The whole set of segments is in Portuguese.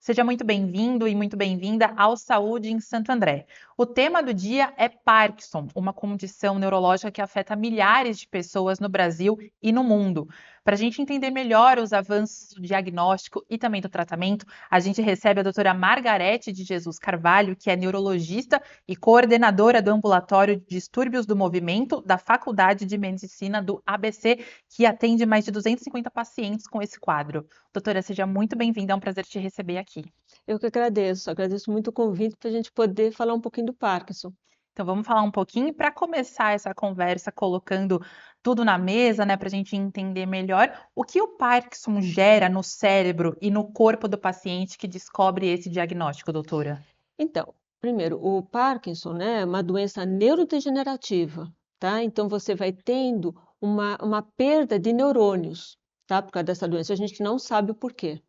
Seja muito bem-vindo e muito bem-vinda ao Saúde em Santo André. O tema do dia é Parkinson, uma condição neurológica que afeta milhares de pessoas no Brasil e no mundo. Para a gente entender melhor os avanços do diagnóstico e também do tratamento, a gente recebe a doutora Margarete de Jesus Carvalho, que é neurologista e coordenadora do Ambulatório de Distúrbios do Movimento da Faculdade de Medicina do ABC, que atende mais de 250 pacientes com esse quadro. Doutora, seja muito bem-vinda, é um prazer te receber aqui. Eu que agradeço muito o convite para a gente poder falar um pouquinho do Parkinson. Então vamos falar um pouquinho para começar essa conversa colocando tudo na mesa, né, para a gente entender melhor o que o Parkinson gera no cérebro e no corpo do paciente que descobre esse diagnóstico, doutora. Então, primeiro, o Parkinson, né, é uma doença neurodegenerativa, tá? Então você vai tendo uma perda de neurônios, tá? Por causa dessa doença. A gente não sabe o porquê,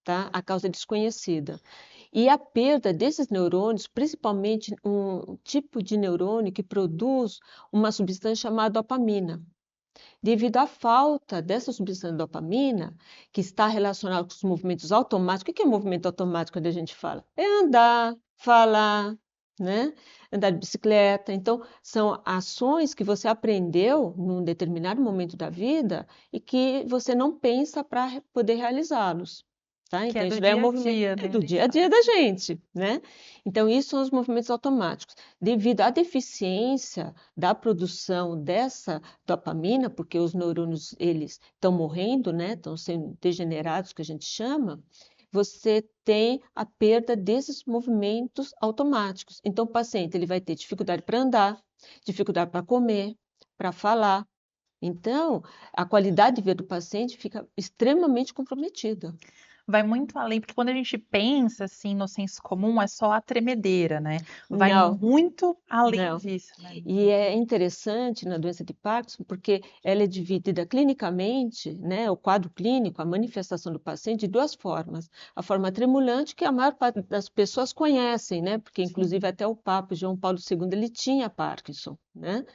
tá? A causa é desconhecida. E a perda desses neurônios, principalmente um tipo de neurônio que produz uma substância chamada dopamina. Devido à falta dessa substância dopamina, que está relacionada com os movimentos automáticos. O que é movimento automático quando a gente fala? É andar, falar, né? Andar de bicicleta. Então, são ações que você aprendeu num determinado momento da vida e que você não pensa para poder realizá-los. Tá? Que é Então, do isso daí é um dia a movimento dia, né? A do gente dia a dia fala. da gente, né? Então, isso são os movimentos automáticos. Devido à deficiência da produção dessa dopamina, porque os neurônios eles estão morrendo, né? Estão sendo degenerados, que a gente chama, você tem a perda desses movimentos automáticos. Então, o paciente ele vai ter dificuldade para andar, dificuldade para comer, para falar. Então, a qualidade de vida do paciente fica extremamente comprometida. Vai muito além, porque quando a gente pensa assim no senso comum, é só a tremedeira, né? Vai Não, muito além não. disso, né? E é interessante na doença de Parkinson, porque ela é dividida clinicamente, né, o quadro clínico, a manifestação do paciente, de duas formas. A forma tremulante, que a maior parte das pessoas conhecem, né, porque inclusive Sim. até o Papa João Paulo II ele tinha Parkinson, né?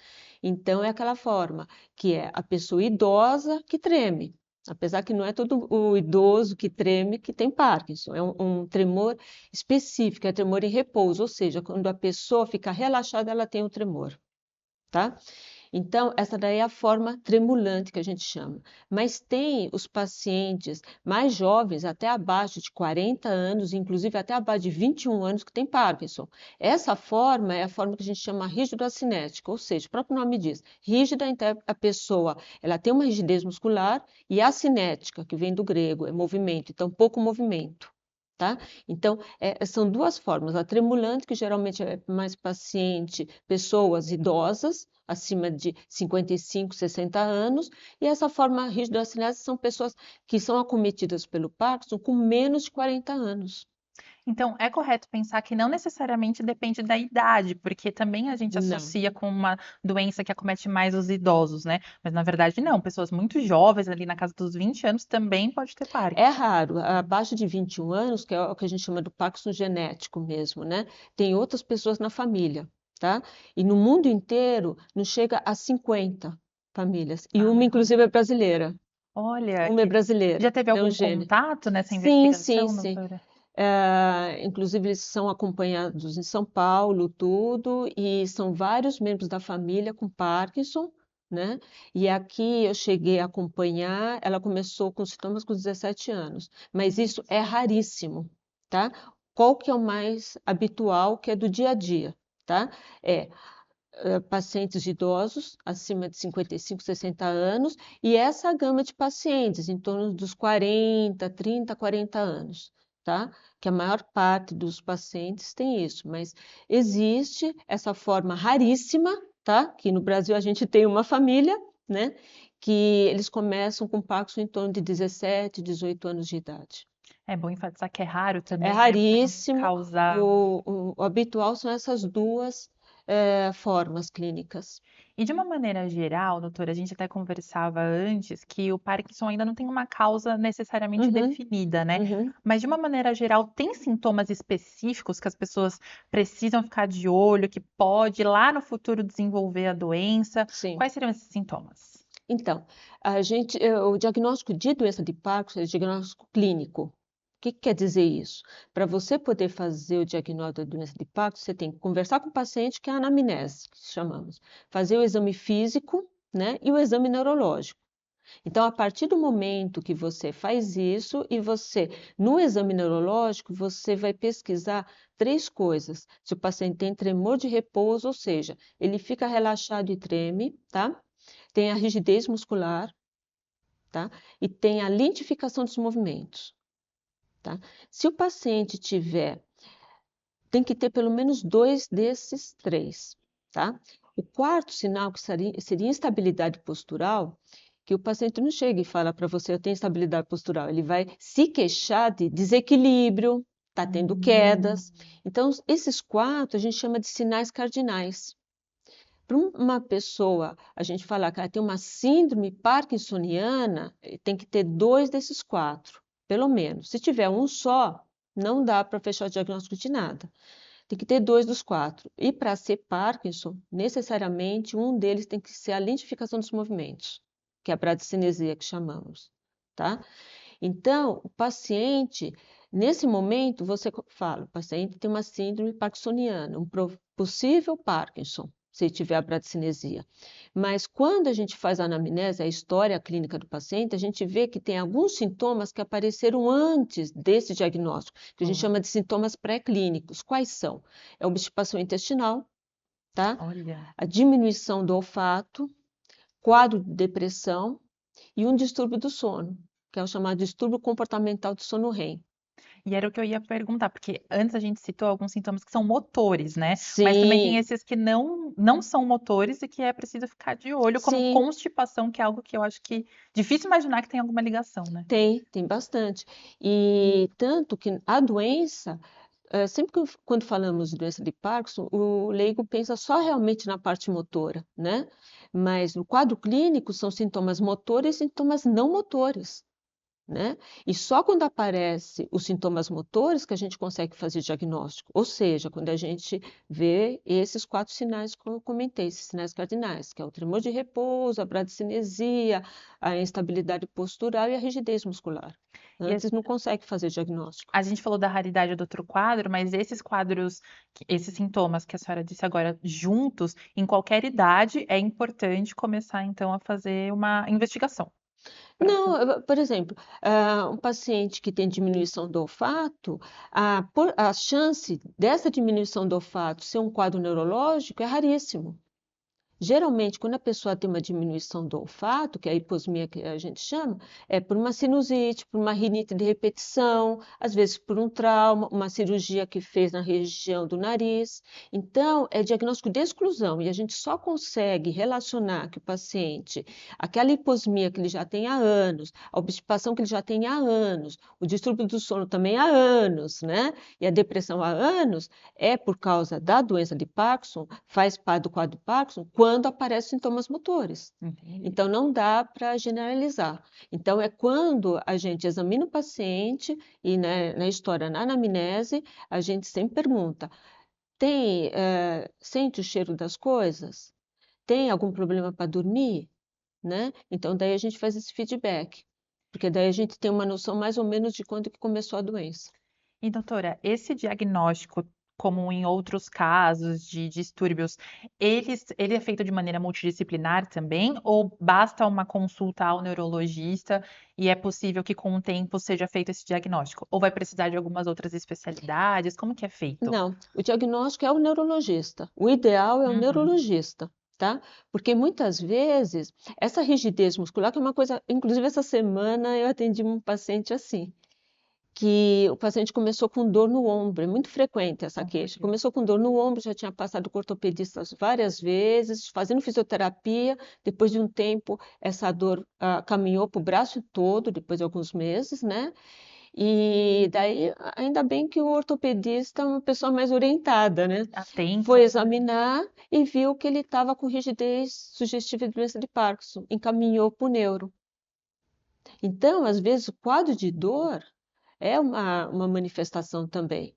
Então é aquela forma que é a pessoa idosa que treme. Apesar que não é todo o idoso que treme que tem Parkinson, é um tremor específico, é tremor em repouso, ou seja, quando a pessoa fica relaxada, ela tem o tremor, tá? Então, essa daí é a forma tremulante que a gente chama. Mas tem os pacientes mais jovens, até abaixo de 40 anos, inclusive até abaixo de 21 anos, que tem Parkinson. Essa forma é a forma que a gente chama rígido-acinética, ou seja, o próprio nome diz, rígida, então a pessoa ela tem uma rigidez muscular, e acinética, que vem do grego, é movimento, então pouco movimento. Tá? Então, são duas formas. A tremulante, que geralmente é mais paciente, pessoas idosas, acima de 55, 60 anos, e essa forma rígido-acinética são pessoas que são acometidas pelo Parkinson com menos de 40 anos. Então, é correto pensar que não necessariamente depende da idade, porque também a gente Não, associa com uma doença que acomete mais os idosos, né? Mas na verdade não, pessoas muito jovens, ali na casa dos 20 anos, também pode ter é Parkinson. raro, abaixo de 21 anos, que é o que a gente chama do Parkinson genético mesmo, né? Tem outras pessoas na família, tá? E no mundo inteiro não chega a 50 famílias, e uma Ah, inclusive é brasileira. olha, Uma é já brasileira, teve é um algum gênio. contato nessa Sim, sim, investigação, sim. doutora? Inclusive, eles são acompanhados em São Paulo, tudo, e são vários membros da família com Parkinson, né? E aqui eu cheguei a acompanhar, ela começou com sintomas com 17 anos, mas isso é raríssimo, tá? Qual que é o mais habitual, que é do dia a dia, tá? É pacientes idosos acima de 55, 60 anos, e essa gama de pacientes em torno dos 40, 30, 40 anos, tá? Que a maior parte dos pacientes tem isso, mas existe essa forma raríssima, tá? Que no Brasil a gente tem uma família, né? Que eles começam com Parkinson em torno de 17, 18 anos de idade. É bom enfatizar que é raro É também, né, para não raríssimo, causar. o habitual são essas duas formas clínicas. E de uma maneira geral, doutora, a gente até conversava antes que o Parkinson ainda não tem uma causa necessariamente Uhum, definida, né? uhum. Mas de uma maneira geral, tem sintomas específicos que as pessoas precisam ficar de olho, que pode lá no futuro desenvolver a doença? Sim. Quais seriam esses sintomas? Então, o diagnóstico de doença de Parkinson é diagnóstico clínico, que quer dizer isso? Para você poder fazer o diagnóstico da doença de Parkinson, você tem que conversar com o paciente, que é a anamnese, que chamamos, fazer o exame físico, né, e o exame neurológico. Então, a partir do momento que você faz isso e você, no exame neurológico, você vai pesquisar 3 coisas. Se o paciente tem tremor de repouso, ou seja, ele fica relaxado e treme, tá? Tem a rigidez muscular, tá? E tem a lentificação dos movimentos, tá? Se o paciente tiver, tem que ter pelo menos 2 desses 3, tá? O quarto sinal, que seria instabilidade postural, que o paciente não chega e fala para você, eu tenho instabilidade postural, ele vai se queixar de desequilíbrio, está tendo quedas. Então, esses 4 a gente chama de sinais cardinais. Para uma pessoa, a gente falar que ela tem uma síndrome parkinsoniana, tem que ter 2 desses 4, pelo menos. Se tiver um só, não dá para fechar o diagnóstico de nada. Tem que ter 2 dos 4. E para ser Parkinson, necessariamente um deles tem que ser a lentificação dos movimentos, que é a bradicinesia que chamamos, tá? Então, o paciente, nesse momento, você fala, o paciente tem uma síndrome parkinsoniana, um possível Parkinson, se tiver a bradicinesia. Mas quando a gente faz a anamnese, a história clínica do paciente, a gente vê que tem alguns sintomas que apareceram antes desse diagnóstico, que a gente chama de sintomas pré-clínicos. Quais são? É a obstipação intestinal, tá? Olha. A diminuição do olfato, quadro de depressão e um distúrbio do sono, que é o chamado distúrbio comportamental do sono REM. E era o que eu ia perguntar, porque antes a gente citou alguns sintomas que são motores, né? Mas também tem Sim, esses que não são motores e que é preciso ficar de olho, como sim, constipação, que é algo que eu acho que difícil imaginar que tem alguma ligação, né? tem bastante. E tanto que a doença, sempre quando falamos de doença de Parkinson, o leigo pensa só realmente na parte motora, né? Mas no quadro clínico são sintomas motores e sintomas não motores, né? E só quando aparece os sintomas motores que a gente consegue fazer diagnóstico, ou seja, quando a gente vê esses 4 sinais que eu comentei, esses sinais cardinais, que é o tremor de repouso, a bradicinesia, a instabilidade postural e a rigidez muscular. E Antes não consegue fazer diagnóstico. a gente falou da raridade do outro quadro, mas esses quadros, esses sintomas que a senhora disse agora, juntos, em qualquer idade, é importante começar então a fazer uma investigação. Não, por exemplo, um paciente que tem diminuição do olfato, a chance dessa diminuição do olfato ser um quadro neurológico é raríssimo. Geralmente, quando a pessoa tem uma diminuição do olfato, que é a hiposmia que a gente chama, é por uma sinusite, por uma rinite de repetição, às vezes por um trauma, uma cirurgia que fez na região do nariz. Então, é diagnóstico de exclusão e a gente só consegue relacionar que o paciente, aquela hiposmia que ele já tem há anos, a obstipação que ele já tem há anos, o distúrbio do sono também há anos, né? E a depressão há anos, é por causa da doença de Parkinson, faz parte do quadro de Parkinson, quando aparecem sintomas motores. Entendi. Então, não dá para generalizar. Então, é quando a gente examina o paciente e, né, na história, na anamnese, a gente sempre pergunta: sente o cheiro das coisas? Tem algum problema para dormir? Né? Então, daí a gente faz esse feedback, porque daí a gente tem uma noção mais ou menos de quando que começou a doença. E doutora, esse diagnóstico, como em outros casos de distúrbios, ele é feito de maneira multidisciplinar também, ou basta uma consulta ao neurologista e é possível que com o tempo seja feito esse diagnóstico? Ou vai precisar de algumas outras especialidades? Como que é feito? Não, o diagnóstico é o neurologista. O ideal é o Uhum. neurologista, tá? Porque muitas vezes essa rigidez muscular, que é uma coisa, inclusive essa semana eu atendi um paciente assim, que o paciente começou com dor no ombro, é muito frequente essa queixa. Olha. Começou com dor no ombro, já tinha passado com ortopedistas várias vezes, fazendo fisioterapia. Depois de um tempo, essa dor caminhou para o braço todo, depois de alguns meses, né? E daí, ainda bem que o ortopedista é uma pessoa mais orientada, né? Atento. Foi examinar e viu que ele estava com rigidez sugestiva de doença de Parkinson, encaminhou para o neuro. Então, às vezes, o quadro de dor é uma manifestação também.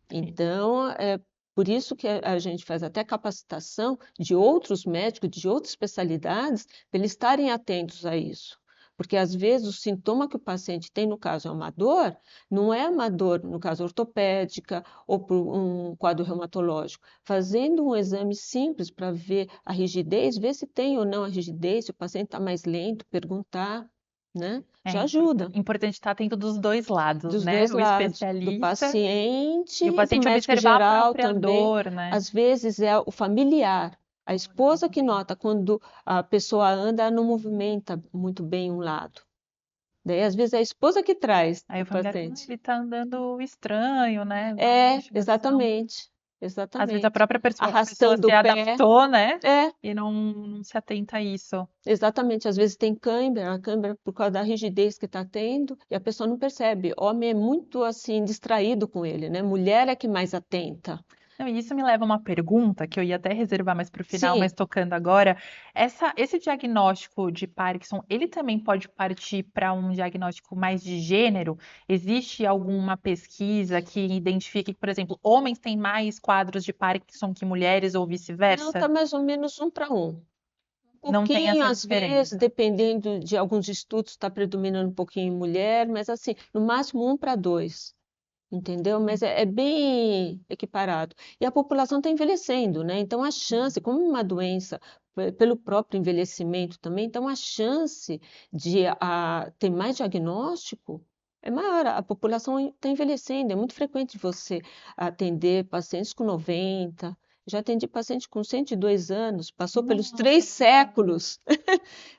Então, é por isso que a gente faz até capacitação de outros médicos, de outras especialidades, para eles estarem atentos a isso. Porque às vezes o sintoma que o paciente tem, no caso, é uma dor, não é uma dor, no caso, ortopédica ou por um quadro reumatológico. Fazendo um exame simples para ver a rigidez, ver se tem ou não a rigidez, se o paciente está mais lento, perguntar, né? É Já ajuda. importante estar atento dos dois lados, Dos né? dois O lados, do especialista paciente e o e do paciente médico observar a geral própria também. dor, né? Às vezes é o familiar, a esposa que nota quando a pessoa anda, não movimenta muito bem um lado. Daí, às vezes, é a esposa que traz Aí o o familiar, paciente. ele tá andando estranho, né? Vai na É, investigação. exatamente, Às vezes a exatamente. própria pessoa Arrastando se o pé. adaptou, né? É, E não se atenta a isso. exatamente. Às vezes tem câimbra, a câimbra por causa da rigidez que está tendo, e a pessoa não percebe. Homem é muito assim distraído com ele, né? Mulher é que mais atenta. Não, e isso me leva a uma pergunta que eu ia até reservar mais para o final, Sim, mas tocando agora. Esse diagnóstico de Parkinson, ele também pode partir para um diagnóstico mais de gênero? Existe alguma pesquisa que identifique que, por exemplo, homens têm mais quadros de Parkinson que mulheres ou não, está vice-versa? mais ou menos um para um. Um Não tem pouquinho, essa às vezes, diferença. dependendo de alguns estudos, está predominando um pouquinho em mulher, mas assim, no máximo um para dois. Entendeu? Mas é bem equiparado. E a população está envelhecendo, né? Então, a chance, como uma doença, pelo próprio envelhecimento também, então a chance de ter mais diagnóstico é maior. A população está envelhecendo, é muito frequente você atender pacientes com 90. Já atendi paciente com 102 anos, passou pelos Nossa, 3 séculos.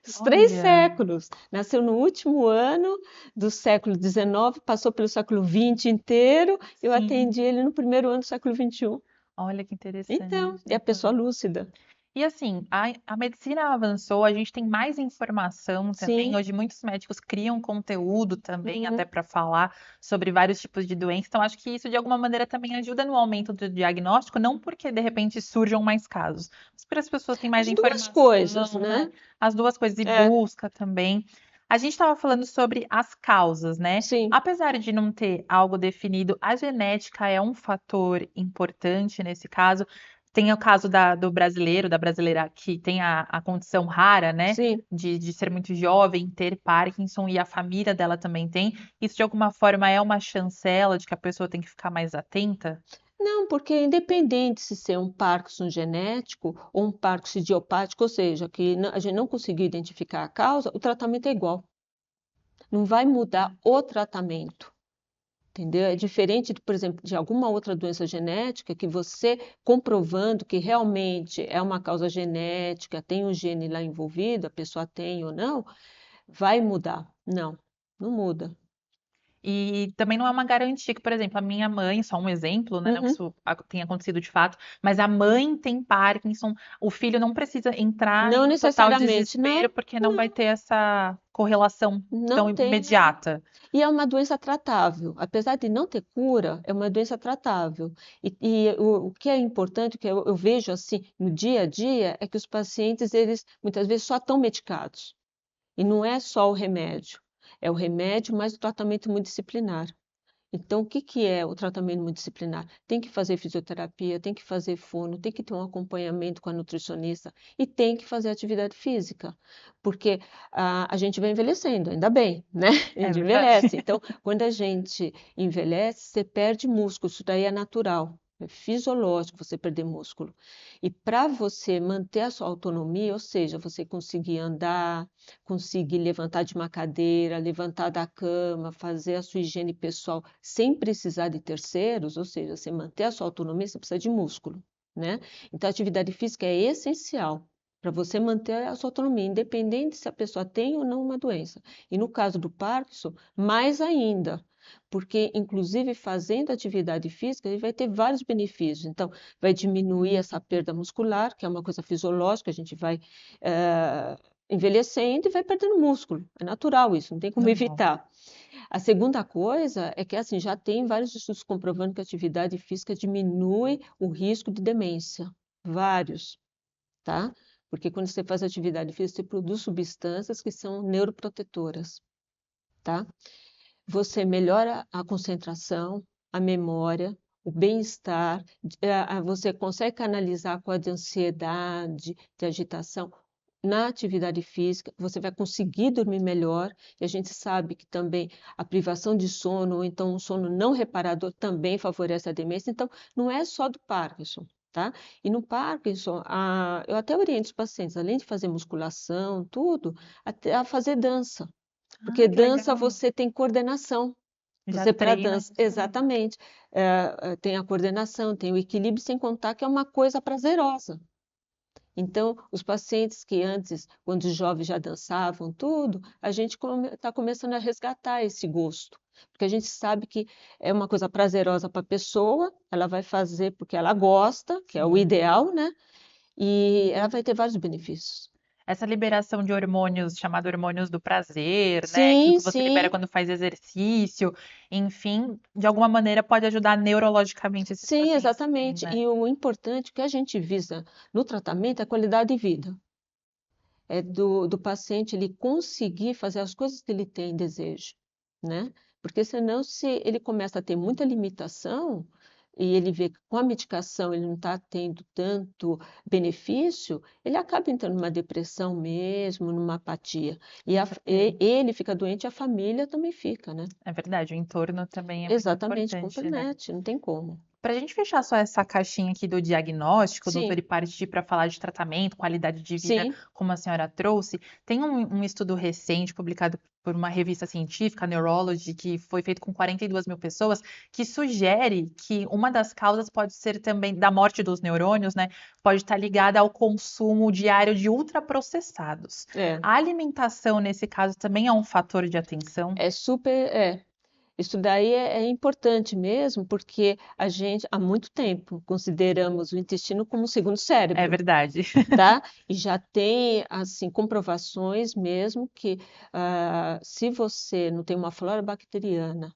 Os três olha, séculos. Nasceu no último ano do século XIX, passou pelo século XX inteiro, eu sim, atendi ele no primeiro ano do século XXI. olha que Então, interessante. é a pessoa lúcida. E assim, a medicina avançou, a gente tem mais informação também. Sim, Hoje, muitos médicos criam conteúdo também, até uhum. para falar sobre vários tipos de doenças. Então, acho que isso, de alguma maneira, também ajuda no aumento do diagnóstico, não porque de repente surjam mais casos, mas porque as pessoas têm mais As duas coisas, informação, né? né? As duas coisas, e É, busca também. A gente estava falando sobre as causas, né? sim, Apesar de não ter algo definido, a genética é um fator importante nesse caso. Tem o caso do brasileiro, da brasileira que tem a condição rara, né, sim. de ser muito jovem, ter Parkinson e a família dela também tem. Isso de alguma forma é uma chancela de que a pessoa tem que ficar mais atenta? Não, porque independente se ser um Parkinson genético ou um Parkinson idiopático, ou seja, que a gente não conseguiu identificar a causa, o tratamento é igual. Não vai mudar o tratamento. Entendeu? É diferente, por exemplo, de alguma outra doença genética que você comprovando que realmente é uma causa genética, tem um gene lá envolvido, a pessoa tem ou não, vai mudar. Não, não muda. E também não é uma garantia que, por exemplo, a minha mãe, só um exemplo, né? Não que Uhum. isso tenha acontecido de fato, mas a mãe tem Parkinson, o filho não precisa entrar Não em total necessariamente, desespero, não, porque não vai não, ter essa correlação tão não tem, não. imediata. E é uma doença tratável. Apesar de não ter cura, é uma doença tratável. E o que é importante, que eu vejo assim no dia a dia, é que os pacientes, eles muitas vezes só estão medicados. E não é só o remédio, é o remédio mais o tratamento multidisciplinar. Então, o que que é o tratamento multidisciplinar? Tem que fazer fisioterapia, tem que fazer fono, tem que ter um acompanhamento com a nutricionista e tem que fazer atividade física, porque a gente vai envelhecendo, ainda bem, né? A É gente verdade. envelhece. Então, quando a gente envelhece, você perde músculo, isso daí é natural. É fisiológico você perder músculo. E para você manter a sua autonomia, ou seja, você conseguir andar, conseguir levantar de uma cadeira, levantar da cama, fazer a sua higiene pessoal sem precisar de terceiros, ou seja, você manter a sua autonomia, você precisa de músculo, né? Então, a atividade física é essencial para você manter a sua autonomia, independente se a pessoa tem ou não uma doença. E no caso do Parkinson, mais ainda, porque, inclusive, fazendo atividade física, ele vai ter vários benefícios. Então, vai diminuir essa perda muscular, que é uma coisa fisiológica, a gente vai envelhecendo e vai perdendo músculo. É natural isso, não tem como Normal. evitar. A segunda coisa é que assim já tem vários estudos comprovando que a atividade física diminui o risco de demência. Vários, tá? Porque quando você faz atividade física, você produz substâncias que são neuroprotetoras, tá? Você melhora a concentração, a memória, o bem-estar, você consegue canalizar com a de ansiedade, de agitação, na atividade física, você vai conseguir dormir melhor, e a gente sabe que também a privação de sono, ou então um sono não reparador, também favorece a demência. Então, não é só do Parkinson, tá? E no Parkinson, eu até oriento os pacientes, além de fazer musculação, tudo, a fazer dança, Ah, porque que dança legal. você tem coordenação. Já Você para treina dança, isso também. exatamente. Tem a coordenação, tem o equilíbrio, sem contar que é uma coisa prazerosa. Então, os pacientes que antes, quando jovens, já dançavam tudo, a gente está começando a resgatar esse gosto, porque a gente sabe que é uma coisa prazerosa para a pessoa, ela vai fazer porque ela gosta, que é o Sim. ideal, né? E ela vai ter vários benefícios. Essa liberação de hormônios, chamado hormônios do prazer, né? Que o Sim, que você libera sim, quando faz exercício, enfim, de alguma maneira pode ajudar neurologicamente esses sim, pacientes também, exatamente. né? E o importante que a gente visa no tratamento é a qualidade de vida. É do paciente ele conseguir fazer as coisas que ele tem desejo, né? Porque senão, se ele começa a ter muita limitação e ele vê que com a medicação ele não está tendo tanto benefício, ele acaba entrando numa depressão mesmo, numa apatia. Com certeza. Ele fica doente e a família também fica, né? É verdade, o entorno também é muito Exatamente, importante, né? compromete, não tem como. Para a gente fechar só essa caixinha aqui do diagnóstico, doutor, Sim, e partir para falar de tratamento, qualidade de vida, sim, como a senhora trouxe, tem um estudo recente publicado por uma revista científica, Neurology, que foi feito com 42 mil pessoas, que sugere que uma das causas pode ser também da morte dos neurônios, né? Pode estar ligada ao consumo diário de ultraprocessados. é. A alimentação, nesse caso, também é um fator de atenção? É super, isso daí é importante mesmo, porque a gente, há muito tempo, consideramos o intestino como o segundo É cérebro, verdade. tá? E já tem, assim, comprovações mesmo que se você não tem uma flora bacteriana,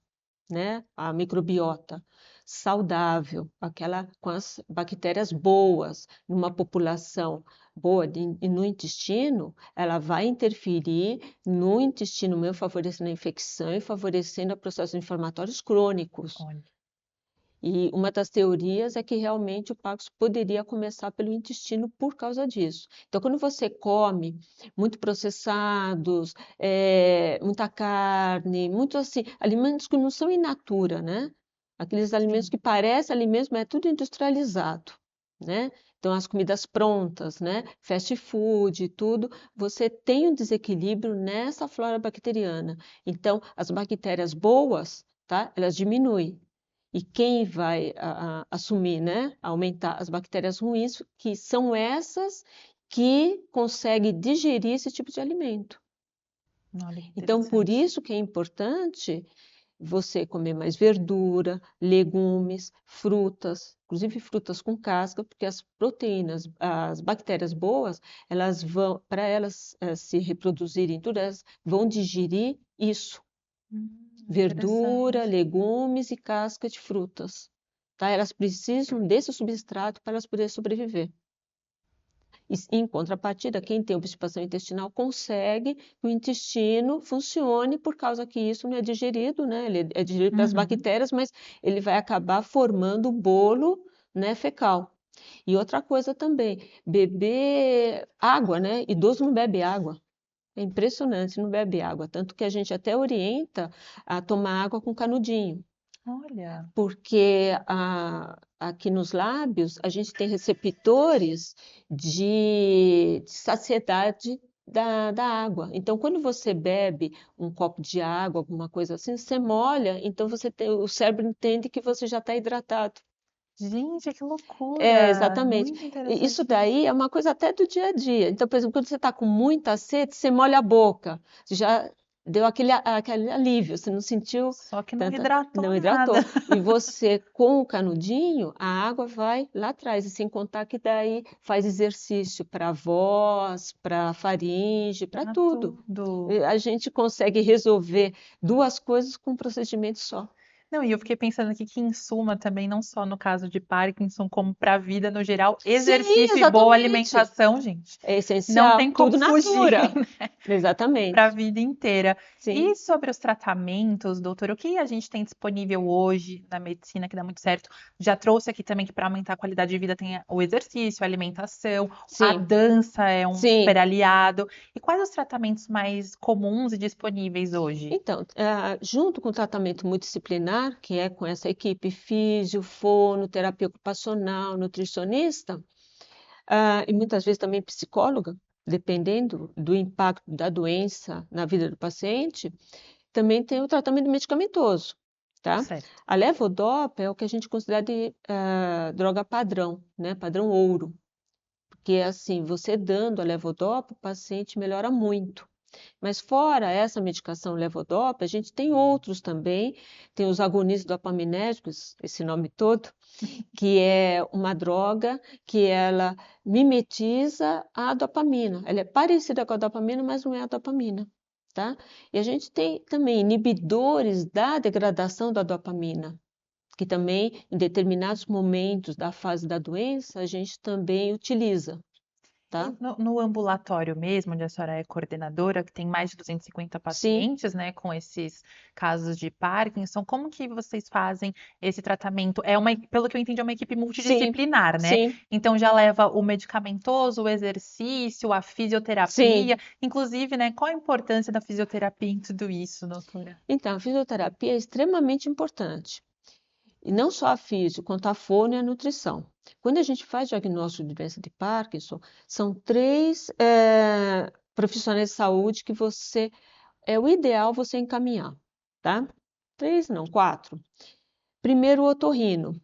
né? A microbiota saudável, aquela com as bactérias boas, numa população boa e no intestino, ela vai interferir no intestino meu, favorecendo a infecção e favorecendo a processos inflamatórios crônicos. Olha. E uma das teorias é que realmente o Parkinson poderia começar pelo intestino por causa disso. Então, quando você come muito processados, muita carne, muito assim, alimentos que não são in natura, né? Aqueles alimentos Sim. que parecem ali mesmo, é tudo industrializado, né? Então, as comidas prontas, né? Fast food, tudo, você tem um desequilíbrio nessa flora bacteriana. Então, as bactérias boas, tá? Elas diminuem. E quem vai assumir, né? Aumentar as bactérias ruins, que são essas que conseguem digerir esse tipo de alimento. Olha que Então, por interessante. isso que é importante você comer mais verdura, legumes, frutas, inclusive frutas com casca, porque as proteínas, as bactérias boas, elas vão, para elas se reproduzirem, tudo, elas vão digerir isso. Verdura, Interessante. legumes e casca de frutas, tá? Elas precisam desse substrato para elas poderem sobreviver. E, em contrapartida, quem tem obstipação intestinal consegue que o intestino funcione por causa que isso não é digerido, né? Ele é digerido pelas Uhum. bactérias, mas ele vai acabar formando o bolo, né, fecal. E outra coisa também, beber água, né? Idoso não bebe água. É impressionante, não bebe água, tanto que a gente até orienta a tomar água com canudinho, Olha, porque aqui nos lábios a gente tem receptores de saciedade da água. Então, quando você bebe um copo de água, alguma coisa assim, você molha, então o cérebro entende que você já está hidratado. gente, que É, loucura! exatamente. Muito Isso interessante isso. daí é uma coisa até do dia a dia. Então, por exemplo, quando você está com muita sede, você molha a boca. Você já deu aquele alívio, você não sentiu Só que não tanta. hidratou Não nada. hidratou. E você, com o canudinho, a água vai lá atrás. E sem contar que daí faz exercício para voz, para faringe, para Pra tudo. tudo. E a gente consegue resolver duas coisas com um procedimento só. Não, e eu fiquei pensando aqui que, em suma, também, não só no caso de Parkinson, como para a vida no geral, Sim, exercício e boa exatamente. alimentação, gente, É não essencial, tem como tudo na fugir cura. para a Exatamente. vida inteira. Sim, E sobre os tratamentos, doutor, o que a gente tem disponível hoje na medicina que dá muito certo? Já trouxe aqui também que para aumentar a qualidade de vida tem o exercício, a alimentação, a sim, dança é um super sim. aliado. E quais os tratamentos mais comuns e disponíveis hoje? Então, junto com o tratamento multidisciplinar, que é com essa equipe físio, fono, terapia ocupacional, nutricionista, e muitas vezes também psicóloga, dependendo do impacto da doença na vida do paciente, também tem o tratamento medicamentoso, tá? Certo. A levodopa é o que a gente considera de droga padrão, né? Padrão ouro, porque assim, você dando a levodopa, o paciente melhora muito. Mas fora essa medicação levodopa, a gente tem outros também, tem os agonistas dopaminérgicos, esse nome todo, que é uma droga que ela mimetiza a dopamina. Ela é parecida com a dopamina, mas não é a dopamina, tá? E a gente tem também inibidores da degradação da dopamina, que também, em determinados momentos da fase da doença, a gente também utiliza, E tá? no ambulatório mesmo, onde a senhora é coordenadora, que tem mais de 250 Sim, pacientes, né, com esses casos de Parkinson, como que vocês fazem esse tratamento? Pelo que eu entendi, é uma equipe sim, multidisciplinar, né? sim, Então já leva o medicamentoso, o exercício, a fisioterapia, sim. inclusive, né, qual a importância da fisioterapia em tudo isso, doutora? Então, a fisioterapia é extremamente importante. E não só a físio, quanto a fono e a nutrição. Quando a gente faz diagnóstico de doença de Parkinson, são três profissionais de saúde que é o ideal você encaminhar, tá? Três, não, quatro. Primeiro, o otorrino,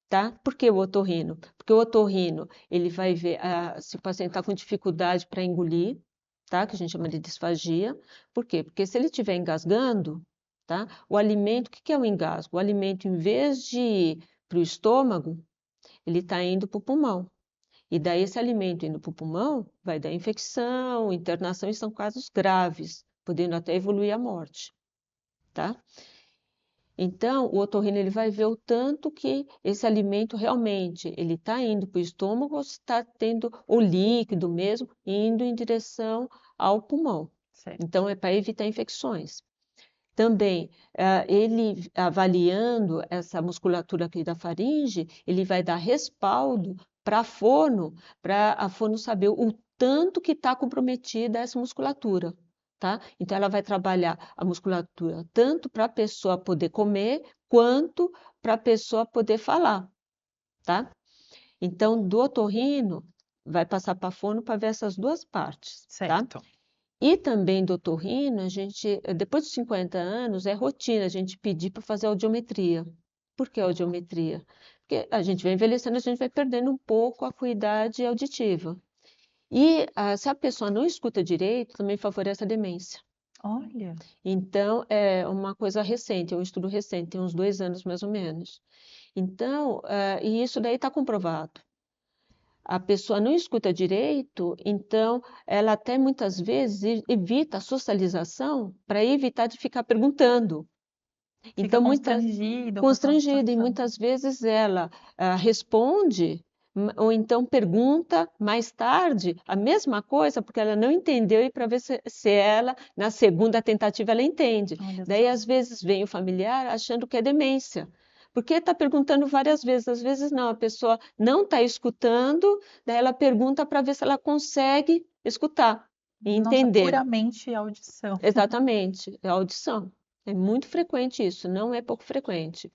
tá? Por que o otorrino? Porque o otorrino, ele vai ver se o paciente está com dificuldade para engolir, tá? Que a gente chama de disfagia. Por quê? Porque se ele estiver engasgando, tá? O alimento, o que que é o engasgo? O alimento, em vez de ir para o estômago, ele está indo para o pulmão. E daí esse alimento indo para o pulmão vai dar infecção, internação, e são casos graves, podendo até evoluir à morte, tá? Então, o otorrino ele vai ver o tanto que esse alimento realmente ele está indo para o estômago ou se está tendo o líquido mesmo indo em direção ao pulmão. Certo. Então, é para evitar infecções. Também, ele avaliando essa musculatura aqui da faringe, ele vai dar respaldo para a fono saber o tanto que está comprometida essa musculatura, tá? Então, ela vai trabalhar a musculatura tanto para a pessoa poder comer, quanto para a pessoa poder falar, tá? Então, do otorrino, vai passar para a fono para ver essas duas partes, tá? Certo. E também do otorrino, depois dos 50 anos, é rotina a gente pedir para fazer audiometria. Por que audiometria? Porque a gente vai envelhecendo, a gente vai perdendo um pouco a acuidade auditiva. E se a pessoa não escuta direito, também favorece a demência. Olha, Então, é uma coisa recente, é um estudo recente, tem uns 2 anos mais ou menos. Então, e isso daí está comprovado. A pessoa não escuta direito, então ela até muitas vezes evita a socialização para evitar de ficar perguntando. fica Então, constrangido com aquela constrangida, e situação. muitas vezes ela responde ou então pergunta mais tarde a mesma coisa, porque ela não entendeu, e para ver se ela, na segunda tentativa, ela entende. Olha Daí, só. às vezes, vem o familiar achando que é demência, porque está perguntando várias vezes, às vezes não, a pessoa não está escutando, daí ela pergunta para ver se ela consegue escutar e Nossa, entender. puramente audição. Exatamente, é a audição. É muito frequente isso, não é pouco frequente.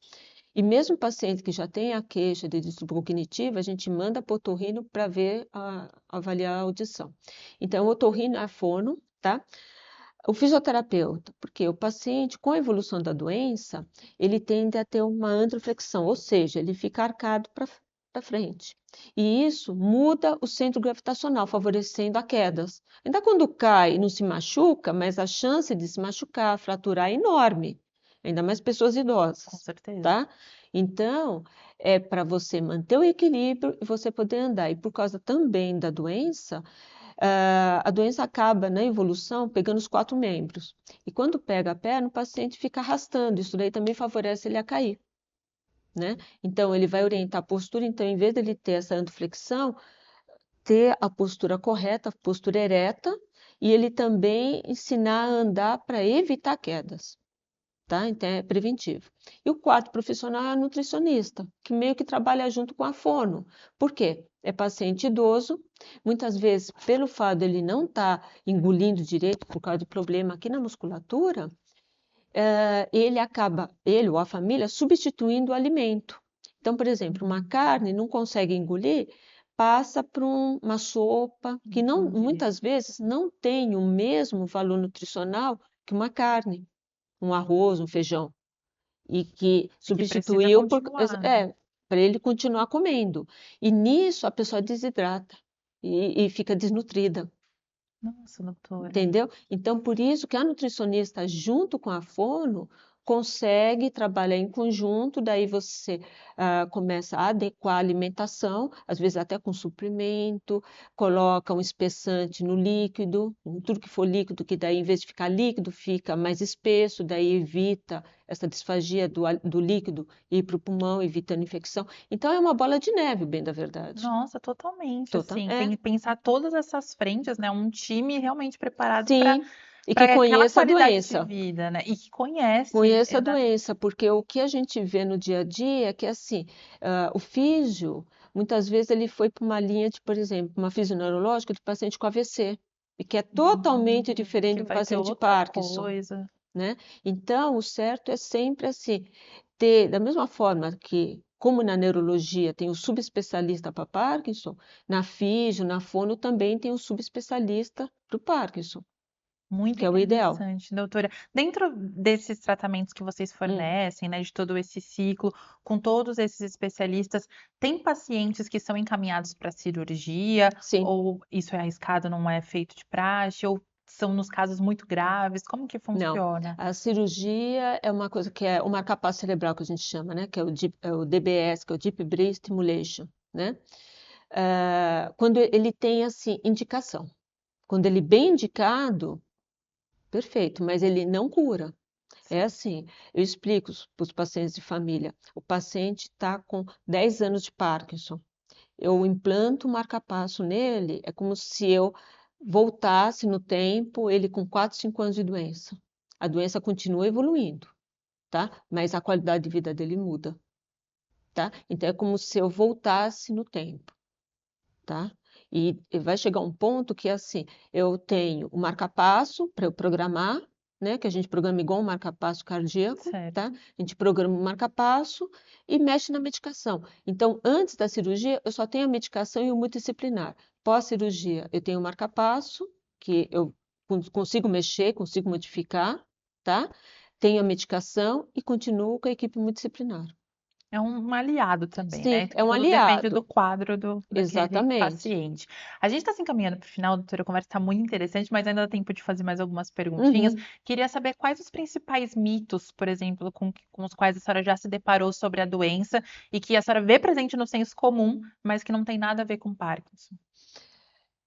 E mesmo paciente que já tem a queixa de distúrbio cognitivo, a gente manda para o otorrino para ver, avaliar a audição. Então, o otorrino é a fono, tá? O fisioterapeuta, porque o paciente, com a evolução da doença, ele tende a ter uma antroflexão, ou seja, ele fica arcado para frente. E isso muda o centro gravitacional, favorecendo a quedas. Ainda quando cai, não se machuca, mas a chance de se machucar, fraturar é enorme, ainda mais pessoas Com idosas, certeza. tá? Então, é para você manter o equilíbrio e você poder andar. E por causa também da doença, a doença acaba na evolução pegando os 4 membros. E quando pega a perna, o paciente fica arrastando. Isso daí também favorece ele a cair, né? Então, ele vai orientar a postura. Então, em vez de ele ter essa anteflexão, ter a postura correta, a postura ereta, e ele também ensinar a andar para evitar quedas. Tá? Então, é preventivo. E o quarto profissional é a nutricionista, que meio que trabalha junto com a fono. Por quê? É paciente idoso, muitas vezes, pelo fato de ele não estar engolindo direito por causa de problema aqui na musculatura, ele ou a família, substituindo o alimento. Então, por exemplo, uma carne não consegue engolir, passa para uma sopa, que não, Entendi. muitas vezes não tem o mesmo valor nutricional que uma carne, um arroz, um feijão, e que Que precisa substituiu continuar, né? para ele continuar comendo. E nisso a pessoa desidrata e fica desnutrida. Nossa, doutora. Entendeu? Então, por isso que a nutricionista, junto com a fono, consegue trabalhar em conjunto, daí você começa a adequar a alimentação, às vezes até com suplemento, coloca um espessante no líquido, em tudo que for líquido, que daí, em vez de ficar líquido, fica mais espesso, daí evita essa disfagia do líquido ir para o pulmão, evitando infecção. Então, é uma bola de neve, bem da verdade. Nossa, totalmente, Total. assim, É, pensar todas essas frentes, né? Um time realmente preparado sim. E que para aquela conheça a qualidade de doença. vida, né? E que conhece, Conheça a doença, porque o que a gente vê no dia a dia é que, assim, o físio, muitas vezes ele foi para uma linha de, por exemplo, uma fisioneurológica de paciente com AVC, e que é totalmente diferente que do vai ter paciente de outra Parkinson, coisa. né? Então, o certo é sempre, assim, ter, da mesma forma que, como na neurologia tem o subespecialista para Parkinson, na físio, na fono também tem o subespecialista para o Parkinson, Muito que é o ideal. interessante, doutora. Dentro desses tratamentos que vocês Hum, fornecem, né, de todo esse ciclo, com todos esses especialistas, tem pacientes que são encaminhados para cirurgia, sim. ou isso é arriscado, não é feito de praxe, ou são nos casos muito graves? Como que Não, funciona? a cirurgia é uma coisa que é o marcapasso cerebral que a gente chama, né? Que é o DBS, que é o Deep Brain Stimulation, né? Quando ele tem, assim, indicação. Quando ele bem indicado, perfeito, mas ele não cura. É assim, eu explico para os pacientes de família. O paciente está com 10 anos de Parkinson. Eu implanto o marcapasso nele, é como se eu voltasse no tempo, ele com 4, 5 anos de doença. A doença continua evoluindo, tá? Mas a qualidade de vida dele muda, tá? Então é como se eu voltasse no tempo, tá? E vai chegar um ponto que assim, eu tenho o marca-passo para eu programar, né? Que a gente programa igual um marca-passo cardíaco, tá? Certo. A gente programa o marca-passo e mexe na medicação. Então, antes da cirurgia, eu só tenho a medicação e o multidisciplinar. Pós-cirurgia, eu tenho o marca-passo, que eu consigo mexer, consigo modificar, tá? Tenho a medicação e continuo com a equipe multidisciplinar. É um aliado também, Sim, né? é um Tudo depende do aliado. quadro daquele Exatamente. paciente. A gente está se encaminhando para o final, doutora, a conversa está muito interessante, mas ainda dá tempo de fazer mais algumas perguntinhas. Uhum. Queria saber quais os principais mitos, por exemplo, com os quais a senhora já se deparou sobre a doença e que a senhora vê presente no senso comum, mas que não tem nada a ver com Parkinson.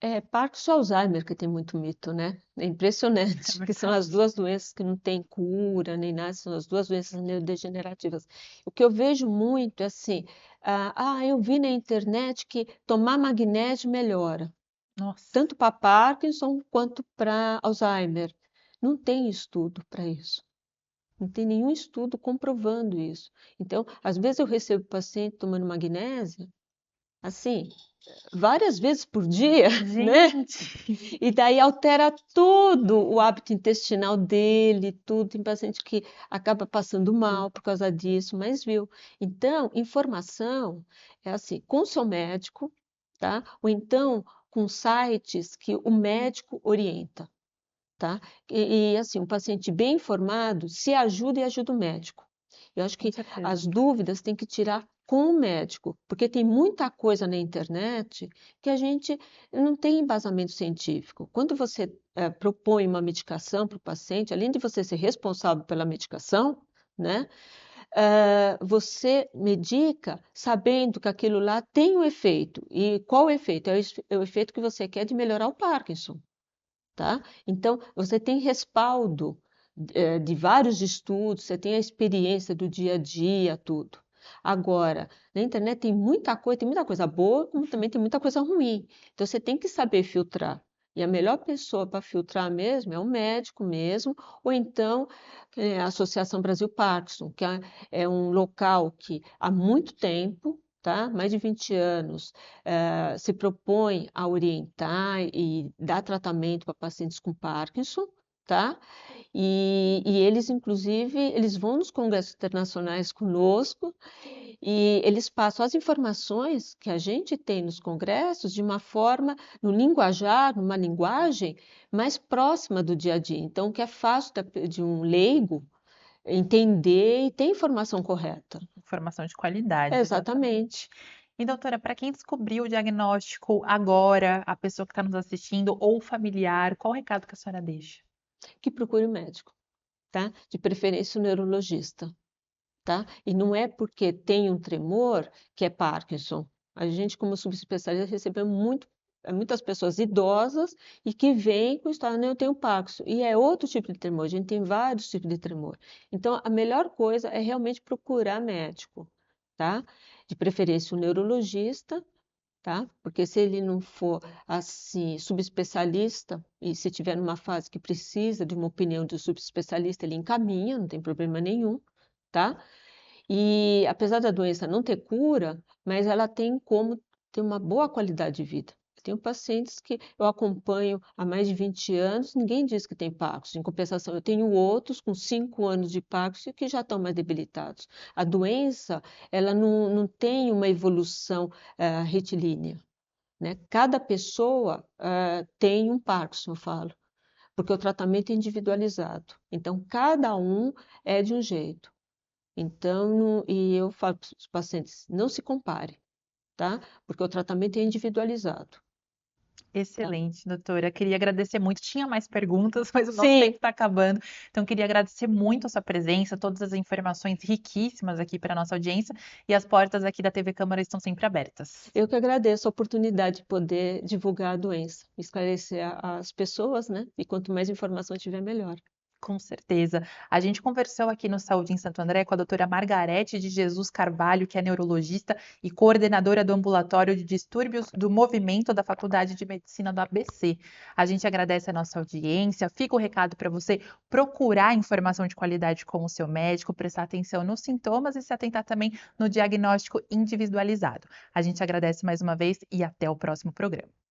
É Parkinson e Alzheimer que tem muito mito, né? É É impressionante, que são as verdade. duas doenças que não têm cura nem nada, são as duas doenças neurodegenerativas. O que eu vejo muito é assim, eu vi na internet que tomar magnésio melhora, Nossa, tanto para Parkinson quanto para Alzheimer. Não tem estudo para isso. Não tem nenhum estudo comprovando isso. Então, às vezes eu recebo paciente tomando magnésio, assim, várias vezes por dia, né? gente. E daí altera tudo o hábito intestinal dele, tudo. Tem paciente que acaba passando mal por causa disso, mas viu. Então, informação é assim, com o seu médico, tá? Ou então com sites que o médico orienta, tá? Assim, um paciente bem informado se ajuda e ajuda o médico. Eu acho Com que certeza. as dúvidas tem que tirar com o médico, porque tem muita coisa na internet que a gente não tem embasamento científico. Quando você propõe uma medicação para o paciente, além de você ser responsável pela medicação, né, você medica sabendo que aquilo lá tem um efeito. E qual o efeito? É o efeito que você quer de melhorar o Parkinson, tá? Então, você tem respaldo de vários estudos, você tem a experiência do dia a dia, tudo. Agora, na internet tem muita coisa boa, como também tem muita coisa ruim. Então, você tem que saber filtrar. E a melhor pessoa para filtrar mesmo é o médico mesmo, ou então a Associação Brasil Parkinson, que é um local que há muito tempo, tá? Mais de 20 anos, se propõe a orientar e dar tratamento para pacientes com Parkinson, tá? E eles, inclusive, eles vão nos congressos internacionais conosco e eles passam as informações que a gente tem nos congressos de uma forma, no linguajar, numa linguagem mais próxima do dia a dia. Então, que é fácil de um leigo entender e ter informação correta. Informação de qualidade, exatamente. Exatamente. E, doutora, para quem descobriu o diagnóstico agora, a pessoa que está nos assistindo ou o familiar, qual o recado que a senhora deixa? Que procure o médico, tá? De preferência o neurologista, tá? E não é porque tem um tremor que é Parkinson. A gente, como subespecialista, recebeu muitas pessoas idosas e que vêm com história, "Não, eu tenho Parkinson", e é outro tipo de tremor, a gente tem vários tipos de tremor. Então, a melhor coisa é realmente procurar médico, tá? De preferência o neurologista, tá? Porque se ele não for assim subespecialista e se tiver numa fase que precisa de uma opinião do subespecialista, ele encaminha, não tem problema nenhum, tá? E apesar da doença não ter cura, mas ela tem como ter uma boa qualidade de vida. Eu tenho pacientes que eu acompanho há mais de 20 anos, ninguém diz que tem Parkinson. Em compensação, eu tenho outros com 5 anos de Parkinson que já estão mais debilitados. A doença, ela não tem uma evolução retilínea, né? Cada pessoa tem um Parkinson, eu falo, porque o tratamento é individualizado. Então, cada um é de um jeito. Então, e eu falo para os pacientes, não se compare, tá? Porque o tratamento é individualizado, tá? Excelente, doutora. Queria agradecer muito. Tinha mais perguntas, mas o nosso Sim, tempo está acabando. Então, queria agradecer muito a sua presença, todas as informações riquíssimas aqui para a nossa audiência. E as portas aqui da TV Câmara estão sempre abertas. eu que agradeço a oportunidade de poder divulgar a doença, esclarecer as pessoas, né? E quanto mais informação tiver, melhor. Com certeza. A gente conversou aqui no Saúde em Santo André com a doutora Margarete de Jesus Carvalho, que é neurologista e coordenadora do Ambulatório de Distúrbios do Movimento da Faculdade de Medicina do ABC. A gente agradece a nossa audiência. Fica o recado para você procurar informação de qualidade com o seu médico, prestar atenção nos sintomas e se atentar também no diagnóstico individualizado. A gente agradece mais uma vez e até o próximo programa.